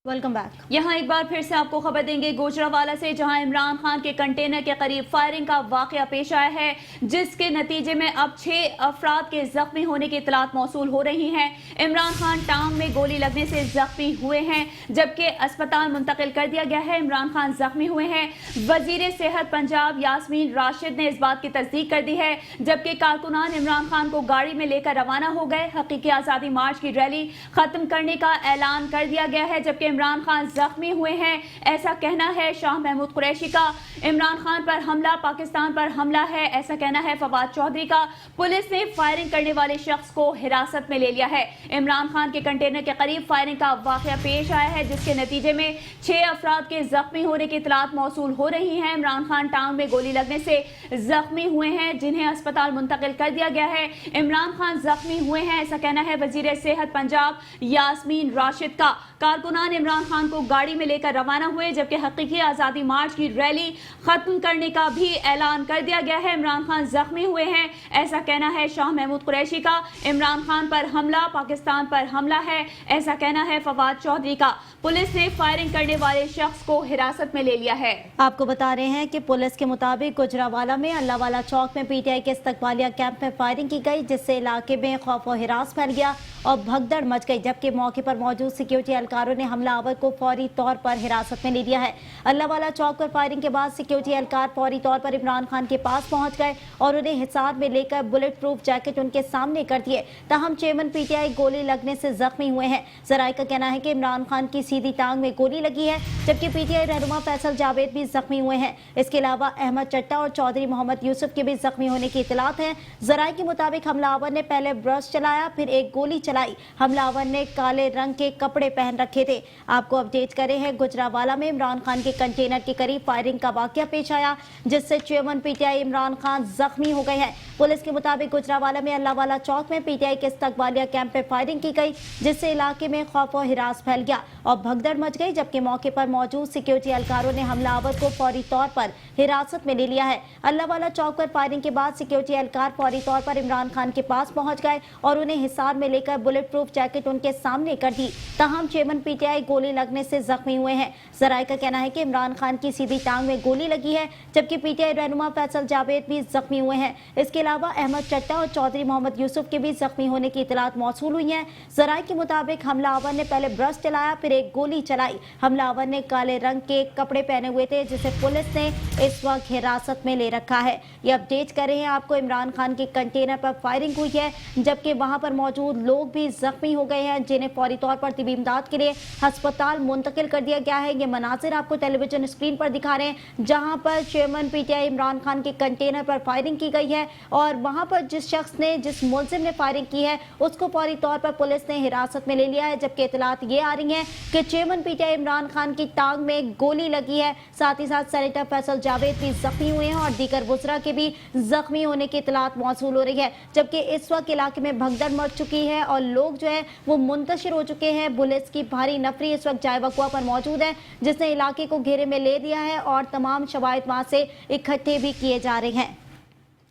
Speaker 4: Welcome back.
Speaker 1: यहाँ एक बार फिर से आपको खबर देंगे गुजरांवाला से, जहां इमरान खान के कंटेनर के करीब फायरिंग का वाकया पेश आया है, जिसके नतीजे में अब 6 अफराद के जख्मी होने की इतलात मौसूल हो रही हैं। इमरान खान टांग में गोली लगने से जख्मी हुए हैं, जबकि अस्पताल मुंतकिल कर दिया गया है। इमरान खान जख्मी हुए हैं। वजीर सेहत पंजाब यास्मीन राशिद ने इस बात की तस्दीक कर दी है, जबकि कारकुनान इमरान खान को गाड़ी में लेकर रवाना हो गए। हकीकी आज़ादी मार्च की रैली खत्म करने का ऐलान कर दिया गया है, जबकि इमरान खान जख्मी हुए हैं, ऐसा कहना है शाह महमूद कुरैशी का। इमरान खान पर हमला पाकिस्तान पर हमला है, ऐसा कहना है फवाद चौधरी का। पुलिस ने फायरिंग करने वाले शख्स को हिरासत में ले लिया है। इमरान खान के कंटेनर के करीब फायरिंग का वाकया पेश आया है, जिसके नतीजे में 6 अफराद के जख्मी होने की इतलात मौसूल हो रही हैं। इमरान खान टांग में गोली लगने से जख्मी हुए हैं, जिन्हें अस्पताल मुंतकिल कर दिया गया है। इमरान खान जख्मी हुए हैं, ऐसा कहना है वजीर सेहत पंजाब यास्मीन राशिद का। कारकुनान इमरान खान को गाड़ी में लेकर रवाना हुए, जबकि हकीकी आज़ादी मार्च की रैली खत्म करने का भी ऐलान कर दिया गया है। इमरान खान जख्मी हुए हैं, ऐसा कहना है शाह महमूद कुरैशी का। इमरान खान पर हमला पाकिस्तान पर हमला है, ऐसा कहना है फवाद चौधरी का। पुलिस ने फायरिंग करने वाले शख्स को हिरासत में ले लिया है।
Speaker 4: आपको बता रहे हैं कि पुलिस के मुताबिक गुजरावाला में अल्लाहवाला चौक में पीटीआई के इस्तकबालिया कैंप में फायरिंग की गई, जिससे इलाके में खौफ और हिरास फैल गया और भगदड़ मच गई, जबकि मौके पर मौजूद सिक्योरिटी एहलकारों ने हमलावर को फौरी तौर पर हिरासत में ले लिया है। अल्लाहवाला चौक पर फायरिंग के बाद सिक्योरिटी एहलकार फौरी तौर पर इमरान खान के पास पहुंच गए और उन्हें हिसार में लेकर बुलेट प्रूफ जैकेट उनके सामने कर दिए। ताहम चेयरमैन पीटीआई गोली लगने से जख्मी हुए हैं। जराये का कहना है कि इमरान खान की सीधी टांग में गोली लगी है, जबकि पीटीआई रहनुमा फैसल जावेद भी जख्मी हुए हैं। इसके अलावा अहमद चट्टा और चौधरी मोहम्मद यूसुफ के भी जख्मी होने की इतलात है। जराये के मुताबिक हमलावर ने पहले ब्रश चलाया, फिर एक गोली चलाई। हमलावर ने काले रंग के कपड़े पहन रखे थे। आपको अपडेट करे हैं, गुजरावाला में इमरान खान के कंटेनर के करीब फायरिंग का वाकया पेश आया, जिससे चेयरमैन पीटीआई इमरान खान जख्मी हो गए हैं। पुलिस के मुताबिक गुजरावाला में अल्लाहवाला चौक में पीटीआई के इस्तकबालिया कैंप में फायरिंग की गई, जिससे इलाके में खौफ और हिरास फैल गया और भगदड़ मच गई, जबकि मौके पर मौजूद सिक्योरिटी एहलकारों ने हमलावर को फौरी तौर पर हिरासत में ले लिया है। अल्लाहवाला चौक पर फायरिंग के बाद सिक्योरिटी एहलकार फौरी तौर पर इमरान खान के पास पहुंच गए और उन्हें हिसार में लेकर बुलेट प्रूफ जैकेट उनके सामने कर दी। ताहम चेयरमैन पीटीआई गोली लगने से जख्मी हुए हैं। जराये का कहना है कि इमरान खान की सीधी टांग में गोली लगी है, जबकि पीटीआई रहनुमा फैसल जावेद भी जख्मी हुए हैं। इसके अलावा अहमद चट्टा और चौधरी मोहम्मद यूसुफ के भी जख्मी होने की इतलात मौसूल हुई हैं। जराये के मुताबिक हमलावर ने पहले ब्रश चलाया, फिर एक गोली चलाई। हमलावर ने काले रंग के कपड़े पहने हुए थे, जिसे पुलिस ने इस वक्त हिरासत में ले रखा है। ये अपडेट कर रहे हैं आपको, इमरान खान के कंटेनर पर फायरिंग हुई है, जबकि वहां पर मौजूद लोग भी जख्मी हो गए हैं, जिन्हें फौरी तौर पर तिबी इमदाद के लिए अस्पताल मुंतकिल कर दिया गया है। ये मनाजिर आपको टेलीविजन स्क्रीन पर दिखा रहे हैं, जहां पर चेयरमैन पीटीआई इमरान खान के कंटेनर पर फायरिंग की गई है और वहां पर जिस शख्स ने, जिस मुलजिम ने फायरिंग की है, उसको फौरी तौर पर पुलिस ने हिरासत में ले लिया है। जबकि इतलात ये आ रही है कि चेयरमैन पीटीआई इमरान खान की टांग में गोली लगी है। साथ ही साथ सेनेटर फैसल जावेद भी जख्मी हुए हैं और दीगर वुज़रा के भी जख्मी होने की इतलात मौसूल हो रही है। जबकि इस वक्त इलाके में भगदड़ मच चुकी है और लोग जो है वो मुंतशिर हो चुके हैं। पुलिस की भारी नफरी इस वक्त जाय वक़्वा पर मौजूद है, जिसने इलाके को घेरे में ले दिया है और तमाम शवाहिद वहां से इकट्ठे भी किए जा रहे हैं।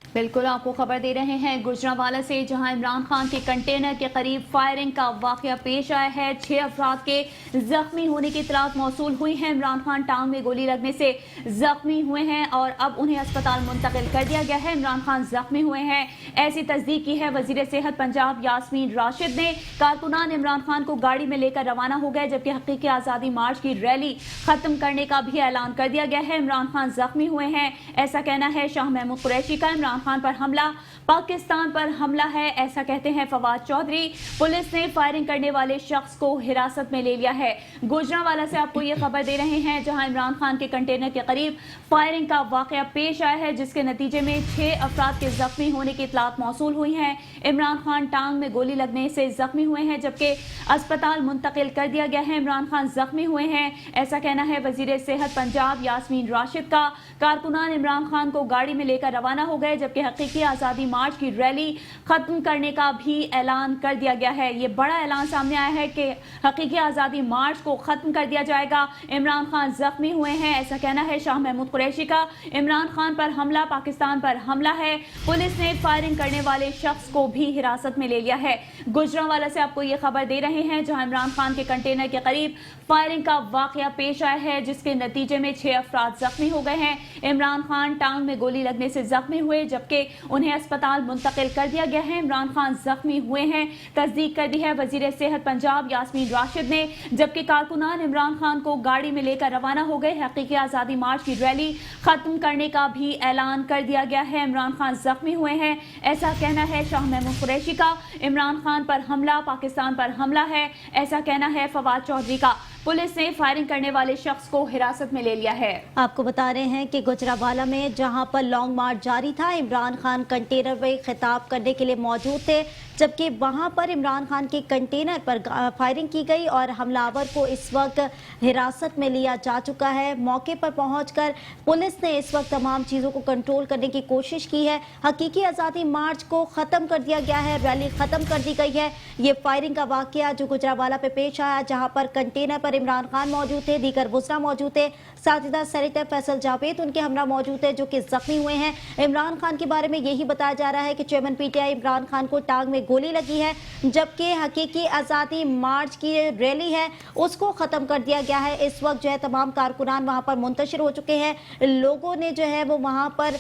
Speaker 1: बिल्कुल आपको खबर दे रहे हैं गुजरावाला से, जहां इमरान खान के कंटेनर के करीब फायरिंग का वाकया पेश आया है। 6 अफराद के जख्मी होने की इतलात मौसूल हुई हैं। इमरान खान टांग में गोली लगने से जख्मी हुए हैं और अब उन्हें अस्पताल मुंतकिल कर दिया गया है। इमरान खान जख्मी हुए हैं, ऐसी तस्दीक की है वजीर सेहत पंजाब यास्मीन राशिद ने। कारकुनान इमरान खान को गाड़ी में लेकर रवाना हो गए, जबकि हकीकी आज़ादी मार्च की रैली खत्म करने का भी ऐलान कर दिया गया है। इमरान खान जख्मी हुए हैं, ऐसा कहना है शाह महमूद कुरैशी का। इमरान खान पर हमला पाकिस्तान पर हमला है, ऐसा कहते हैं फवाद चौधरी। पुलिस ने फायरिंग करने वाले शख्स को हिरासत में ले लिया है। गुजरावाला से आपको ये खबर दे रहे हैं, जहां इमरान खान के कंटेनर के करीब फायरिंग का वाकया पेश आया है, जिसके नतीजे में 6 अफराद के जख्मी होने की इतलात मौसूल हुई हैं। इमरान खान टांग में गोली लगने से जख्मी हुए हैं, जबकि अस्पताल मुंतकिल कर दिया गया है। इमरान खान जख्मी हुए हैं, ऐसा कहना है वजीर सेहत पंजाब यास्मीन राशिद का। कारकुनान इमरान खान को गाड़ी में लेकर रवाना हो गए, जबकि हकीकी आज़ादी मार्च की रैली खत्म करने का भी ऐलान कर दिया गया है। ये बड़ा ऐलान सामने आया है कि हकीकी आज़ादी मार्च को खत्म कर दिया जाएगा। इमरान खान जख्मी हुए हैं, ऐसा कहना है शाह महमूद कुरैशी का। इमरान खान पर हमला पाकिस्तान पर हमला है। पुलिस ने फायरिंग करने वाले शख्स को भी हिरासत में ले लिया है। गुजरावाला से आपको ये खबर दे रहे हैं, जहां इमरान खान के कंटेनर के करीब फायरिंग का वाकया पेश आया है, जिसके नतीजे में 6 अफराद जख्मी हो गए हैं। इमरान खान टांग में गोली लगने से जख्मी हुए, जबकि उन्हें अस्पताल मुंतकिल कर दिया गया है। इमरान खान जख्मी हुए हैं, तस्दीक कर दी है वजीर सेहत पंजाब यास्मीन राशिद ने। जबकि कारकुनान इमरान खान को गाड़ी में लेकर रवाना हो गए। हकीकी आज़ादी मार्च की रैली खत्म करने का भी ऐलान कर दिया गया है। इमरान खान जख्मी हुए हैं, ऐसा कहना है शाह महमूद कुरैशी का। इमरान खान पर हमला पाकिस्तान पर हमला है, ऐसा कहना है फवाद चौधरी का। पुलिस ने फायरिंग करने वाले शख्स को हिरासत में ले लिया है।
Speaker 4: आपको बता रहे हैं कि गुजरावाला में जहां पर लॉन्ग मार्च जारी था, इमरान खान कंटेनर में खिताब करने के लिए मौजूद थे, जबकि वहां पर इमरान खान के कंटेनर पर फायरिंग की गई और हमलावर को इस वक्त हिरासत में लिया जा चुका है। मौके पर पहुंचकर पुलिस ने इस वक्त तमाम चीज़ों को कंट्रोल करने की कोशिश की है। हकीकी आज़ादी मार्च को ख़त्म कर दिया गया है, रैली ख़त्म कर दी गई है। ये फायरिंग का वाकया जो गुजरावाला पे पेश आया, जहाँ पर कंटेनर पर पर इमरान खान मौजूद थे, दीगर वुज़रा मौजूद थे, साथ ही साथ सेनेटर फैसल जावेद उनके हमरा मौजूद थे जो कि जख्मी हुए हैं। इमरान खान के बारे में यही बताया जा रहा है कि चेयरमैन पीटीआई इमरान खान को टांग में गोली लगी है, जबकि हकीकी आज़ादी मार्च की रैली है उसको ख़त्म कर दिया गया है। इस वक्त जो है तमाम कारकुनान वहाँ पर मुंतशिर हो चुके हैं, लोगों ने जो है वो वहाँ पर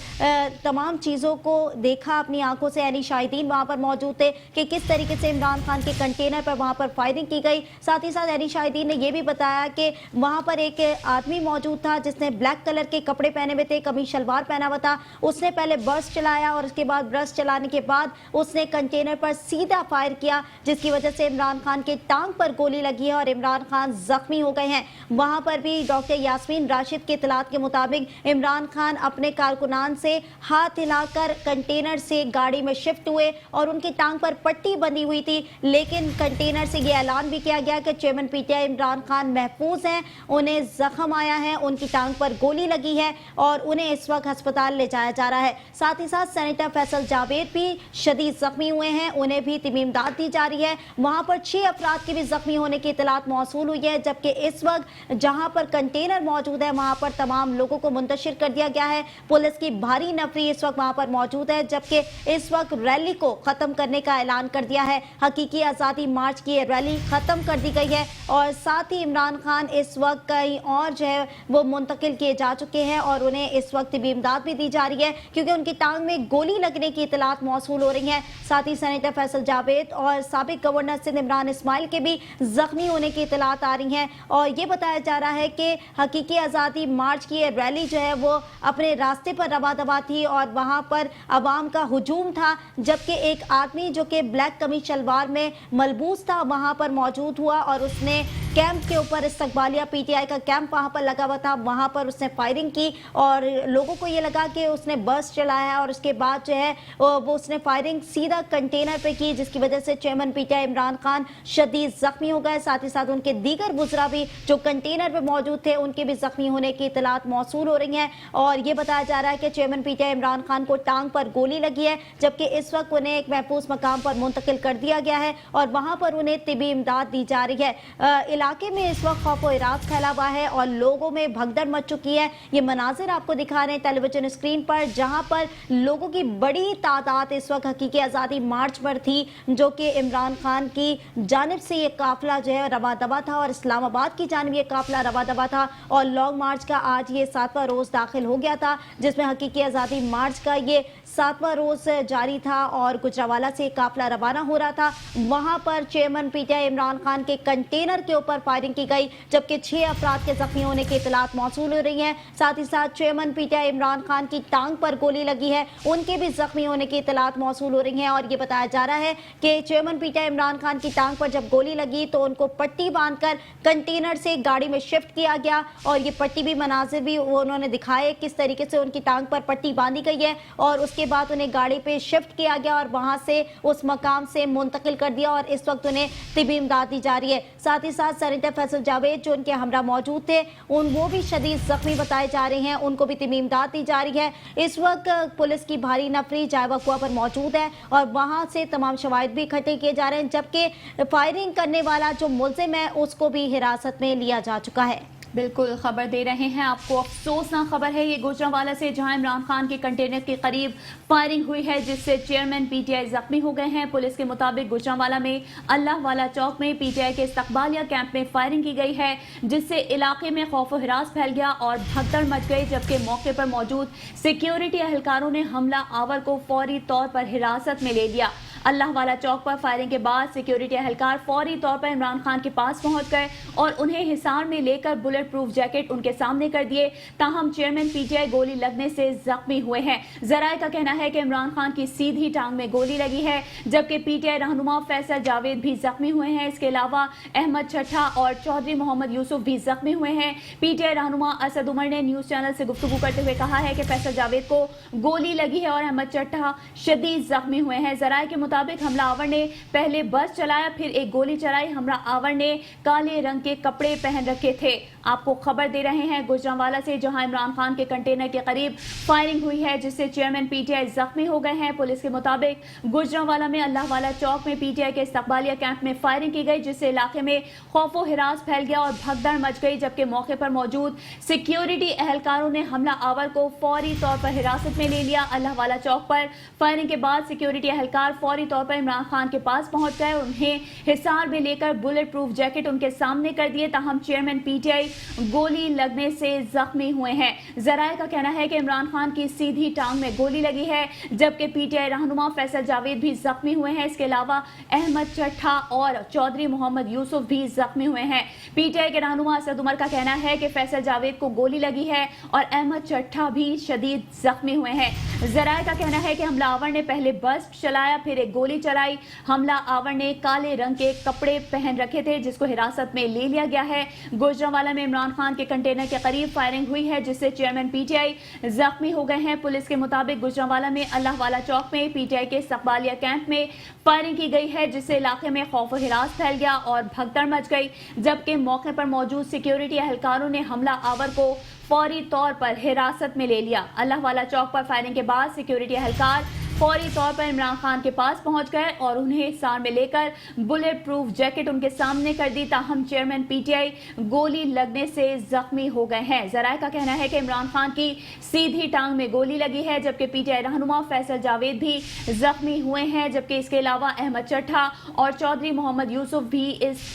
Speaker 4: तमाम चीज़ों को देखा अपनी आंखों से। यानी शाहिदीन वहाँ पर मौजूद थे कि किस तरीके से इमरान खान के कंटेनर पर वहाँ पर फायरिंग की गई। साथ ही साथ यानी शाहिदीन ने यह भी बताया कि वहाँ पर एक आदमी मौजूद था जिसने ब्लैक कलर के कपड़े पहने हुए थे, कमीज शलवार पहना हुआ था। उसने पहले बर्स्ट चलाया और उसके बाद बर्स्ट चलाने के बाद उसने कंटेनर पर सीधा फायर किया, जिसकी वजह से इमरान खान के टांग पर गोली लगी है और इमरान खान जख्मी हो गए हैं। वहां पर भी डॉक्टर यास्मीन राशिद के इत्तलात के मुताबिक इमरान खान अपने कारकुनान से हाथ हिलाकर कंटेनर से गाड़ी में शिफ्ट हुए और उनकी टांग पर पट्टी बंधी हुई थी, लेकिन कंटेनर से यह ऐलान भी किया गया कि चेयरमैन पीटीआई इमरान खान महफूज हैं, उन्हें जख्म आया है, उनकी टांग पर गोली लगी है और उन्हें इस वक्त अस्पताल ले जाया जा रहा है। साथ ही साथ सेनेटर फैसल जावेद भी शदीद जख्मी हुए हैं, उन्हें भी तमीम इमदाद दी जा रही है। वहां पर 6 अफराद के भी जख्मी होने की इत्तलात मौसूल हुई है, जबकि इस वक्त जहां पर कंटेनर मौजूद है वहां पर तमाम लोगों को मुंतशिर कर दिया गया है। पुलिस की भारी नफरी इस वक्त वहां पर मौजूद है, जबकि इस वक्त रैली को खत्म करने का ऐलान कर दिया है। हकीकी आज़ादी मार्च की रैली खत्म कर दी गई है और साथ ही इमरान खान इस वक्त कहीं और जो है वो मुंतकिल किए जा चुके हैं और उन्हें इस वक्त भी इमदाद भी दी जा रही है क्योंकि उनकी टांग में गोली लगने की इत्तलात मौसूल हो रही है। साथ ही सेनेटर फैसल जावेद और साबिक गवर्नर सिंध इमरान इस्माइल के भी जख्मी होने की इत्तलात आ रही हैं और ये बताया जा रहा है कि हकीकी आज़ादी मार्च की रैली जो है वो अपने रास्ते पर रवा दवा थी और वहां पर अवाम का हुजूम था, जबकि एक आदमी जो कि ब्लैक कमीज शलवार में मलबूस था वहां पर मौजूद हुआ और उसने कैंप के ऊपर इस्तकबालिया पीटीआई का कैंप वहां पर लगा हुआ था, वहां पर उसने फायरिंग की और लोगों को ये लगा कि उसने बर्स्ट चलाया और उसके बाद जो है वो उसने फायरिंग सीधा कंटेनर पे की, जिसकी वजह से चेयरमैन पीटीआई इमरान खान शदीद जख्मी हो गए। साथ ही साथ उनके दीगर वुज़रा भी जो कंटेनर पे मौजूद थे उनके भी जख्मी होने की इत्तलात मौसूल हो रही हैं और ये बताया जा रहा है कि चेयरमैन पीटीआई इमरान खान को टांग पर गोली लगी है, जबकि इस वक्त उन्हें एक महफूज मकाम पर मुंतकिल कर दिया गया है और वहां पर उन्हें तिबी इमदाद दी जा रही है। इलाके में इस वक्त खौफ और इराद फैला हुआ है और लोगों में भगदड़ मच चुकी है। ये मनाजिर आपको दिखा रहे हैं टेलीविजन स्क्रीन पर, जहां पर लोगों की बड़ी तादाद इस वक्त हकीकी आज़ादी मार्च पर थी, जो कि इमरान खान की जानिब से ये काफिला जो है रवा दवा था और इस्लामाबाद की जानिब ये काफिला रवा दवा था और लॉन्ग मार्च का आज ये 7वां रोज दाखिल हो गया था, जिसमें हकीकी आज़ादी मार्च का ये 7वां रोज जारी था और गुजरावाला से काफिला रवाना हो रहा था। वहां पर चेयरमैन पीटीआई इमरान खान के कंटेनर के ऊपर फायरिंग की गई, जबकि 6 अफराद के जख्मी होने की इत्तलात मौसूल हो रही हैं। साथ ही साथ चेयरमैन पीटीआई इमरान खान की टांग पर गोली लगी है, उनके भी जख्मी होने की इत्तलात मौसूल हो रही हैं और ये बताया जा रहा है कि चेयरमैन पीटीआई इमरान खान की टांग पर जब गोली लगी तो उनको पट्टी बांधकर कंटेनर से गाड़ी में शिफ्ट किया गया और ये पट्टी भी मनाजिर भी उन्होंने दिखाए किस तरीके से उनकी टांग पर पट्टी बांधी गई है और उसके बाद उन्हें गाड़ी पे शिफ्ट किया गया और वहां से उस मकाम से मुंतकिल कर दिया और इस वक्त उन्हें तिबी इमदाद दी जा रही है। साथ ही साथ सेनेटर फैसल जावेद जो उनके हमरा मौजूद थे वो भी शदीद जख्मी बताए जा रहे हैं, उनको भी तिबी इमदाद दी जा रही है। इस वक्त पुलिस की भारी नफरी जायवा कुआ पर मौजूद है और वहां से तमाम शवाहिद भी इकट्ठे किए जा रहे हैं, जबकि फायरिंग करने वाला जो मुल्जिम है उसको भी हिरासत में लिया जा चुका है।
Speaker 1: बिल्कुल खबर दे रहे हैं आपको, अफसोसनाक खबर है ये गुजरांवाला से, जहां इमरान खान के कंटेनर के करीब फायरिंग हुई है जिससे चेयरमैन पीटीआई जख्मी हो गए हैं। पुलिस के मुताबिक गुजरांवाला में अल्लाह वाला चौक में पीटीआई के इस्तकबालिया कैंप में फायरिंग की गई है, जिससे इलाके में खौफ और हिरास फैल गया और भगदड़ मच गई, जबकि मौके पर मौजूद सिक्योरिटी एहलकारों ने हमला आवर को फौरी तौर पर हिरासत में ले लिया। अल्लाह वाला चौक पर फायरिंग के बाद सिक्योरिटी एहलकार फौरी तौर पर इमरान खान के पास पहुंच गए और उन्हें हिसार में लेकर बुलेट प्रूफ जैकेट उनके सामने कर दिए। ताहम चेयरमैन पीटीआई गोली लगने से जख्मी हुए हैं। जराये का कहना है कि इमरान खान की सीधी टांग में गोली लगी है, जबकि पीटीआई रहनुमा फैसल जावेद भी जख्मी हुए हैं। इसके अलावा अहमद छठा और चौधरी मोहम्मद यूसुफ भी जख्मी हुए हैं। पीटीआई रहनुमा असद उमर ने न्यूज चैनल से गुफ्तगू करते हुए कहा है कि फैसल जावेद को गोली लगी है और अहमद छठा शदीद जख्मी हुए हैं। जराये के मुताबिक हमलावर ने पहले बस चलाया, फिर एक गोली चलाई। हमलावर ने काले रंग के कपड़े पहन रखे थे। आपको खबर दे रहे हैं गुजरांवाला से, जहां इमरान खान के कंटेनर के करीब फायरिंग हुई है, जिससे चेयरमैन पीटीआई जख्मी हो गए हैं। पुलिस के मुताबिक गुजरांवाला में अल्लाह वाला चौक में पीटीआई के इस्तकबालिया कैंप में फायरिंग की गई, जिससे इलाके में खौफो हिरास फैल गया और भगदड़ मच गई। जबकि मौके पर मौजूद सिक्योरिटी एहलकारों ने हमला आवर को फौरी तौर पर हिरासत में ले लिया। अल्लाह वाला चौक पर फायरिंग के बाद सिक्योरिटी एहलकार फौरी तौर पर इमरान खान के पास पहुंच गए। उन्हें हिसार में लेकर बुलेट प्रूफ जैकेट उनके सामने कर दिए। ताहम चेयरमैन पीटीआई गोली लगने से जख्मी हुए हैं। जराये का कहना है कि इमरान खान की सीधी टांग में गोली लगी है, जबकि पीटीआई रहनुमा फैसल जावेद भी जख्मी हुए हैं। इसके अलावा अहमद चट्ठा और चौधरी मोहम्मद यूसुफ भी जख्मी हुए हैं। पीटीआई के रहनुमा असद उमर का कहना है कि फैसल जावेद को गोली लगी है और अहमद चट्ठा भी शदीद जख्मी हुए हैं। जराये का कहना है कि हमलावर ने पहले बस चलाया, फिर एक गोली चलाई। हमलावर ने काले रंग के कपड़े पहन रखे थे, जिसको हिरासत में ले लिया गया है। गुजरांवाला में इमरान खान के कंटेनर के करीब फायरिंग हुई है, जिससे चेयरमैन पीटीआई जख्मी हो गए हैं। पुलिस के मुताबिक गुजरांवाला में अल्लाह वाला चौक में पीटीआई के इस्तकबालिया कैंप में फायरिंग की गई है, जिससे इलाके में खौफ हिरास फैल गया और भगदड़ मच गई। जबकि मौके पर मौजूद सिक्योरिटी एहलकारों ने हमला आवर को फौरी तौर पर हिरासत में ले लिया। अल्लाह वाला चौक पर फायरिंग के बाद सिक्योरिटी एहलकार फौरी तौर पर इमरान खान के पास पहुंच गए और उन्हें हिसार में लेकर बुलेट प्रूफ जैकेट उनके सामने कर दी। ताहम चेयरमैन पीटीआई गोली लगने से जख्मी हो गए हैं। जराये का कहना है कि इमरान खान की सीधी टांग में गोली लगी है, जबकि पीटीआई रहनुमा फैसल जावेद भी जख्मी हुए हैं। जबकि इसके अलावा अहमद चट्ठा और चौधरी मोहम्मद यूसुफ भी इस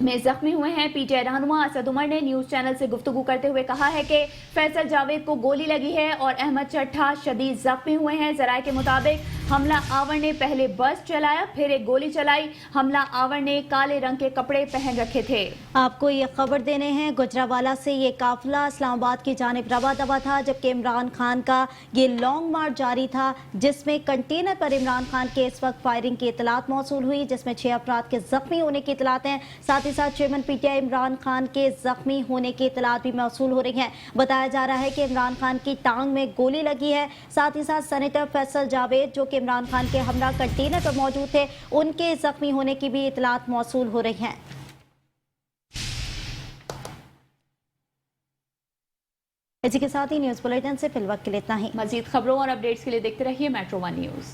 Speaker 1: में जख्मी हुए हैं। पीटीआई रहनुमा असद उमर ने न्यूज चैनल से गुफ्तगू करते हुए कहा है कि फैसल जावेद को गोली लगी है और अहमद चट्ठा शदीद जख्मी हुए हैं। जराये के मुताबिक हमला आवर ने पहले बस चलाया, फिर एक गोली चलाई। हमला आवर ने काले रंग के कपड़े पहन रखे थे।
Speaker 4: आपको ये खबर देने हैं, गुजरांवाला से ये काफिला इस्लामाबाद की जानिब रवा दवा था, जबकि इमरान खान का ये लॉन्ग मार्च जारी था, जिसमें कंटेनर पर इमरान खान के इस वक्त फायरिंग की इतलात मौसूल हुई, जिसमें 6 अफराद के जख्मी होने की इतलात हैं। साथ ही साथ चेयरमैन पीटीआई इमरान खान के जख्मी होने की इतलात भी मौसूल हो रही हैं। बताया जा रहा है कि इमरान खान की टांग में गोली लगी है। साथ ही साथ सेनेटर फैसल जावेद, जो कि इमरान खान के हमरा कंटेनर पर मौजूद थे, उनके जख्मी होने की भी इतलात मौसूल हो रही हैं। इसी के साथ ही न्यूज बुलेटिन से फिलवक्त के लिए इतना ही।
Speaker 1: मजीद खबरों और अपडेट्स के लिए देखते रहिए मेट्रो 1 न्यूज।